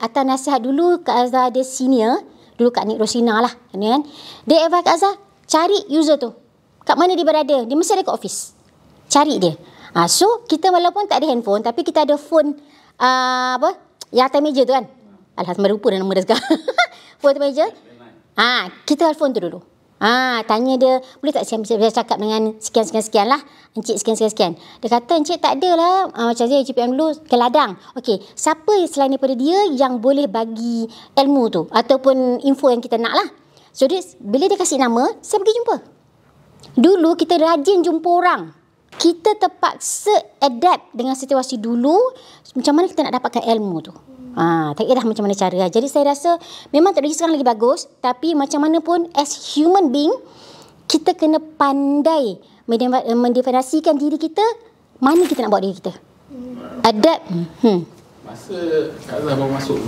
atas nasihat dulu Kak Azhar ada senior, dulu Kak Nik Rosina lah, kan? Dia advise Kak Azhar, cari user tu. Kat mana dia berada? Dia mesti ada kat office. Cari dia. So, kita walaupun tak ada handphone, tapi kita ada phone, yang atas meja tu kan. Alhamdulillah, lupa dah nama dia sekarang. Phone atas meja. Kita telefon tu dulu. Tanya dia, boleh tak saya cakap dengan sekian-sekian lah. Encik sekian-sekian. Dia kata, encik tak ada lah. Macam saya CPM dulu ke ladang. Okey, siapa selain daripada dia yang boleh bagi ilmu tu? Ataupun info yang kita nak lah. So, bila dia kasih nama, saya pergi jumpa. Dulu kita rajin jumpa orang. Kita terpaksa adapt dengan situasi dulu. Macam mana kita nak dapatkan ilmu tu. Tak kira dah macam mana cara. Jadi saya rasa memang teknologi sekarang lagi bagus. Tapi macam mana pun as human being, kita kena pandai mendefinisikan diri kita. Mana kita nak bawa diri kita. Adapt. Masa Kak Azhar baru masuk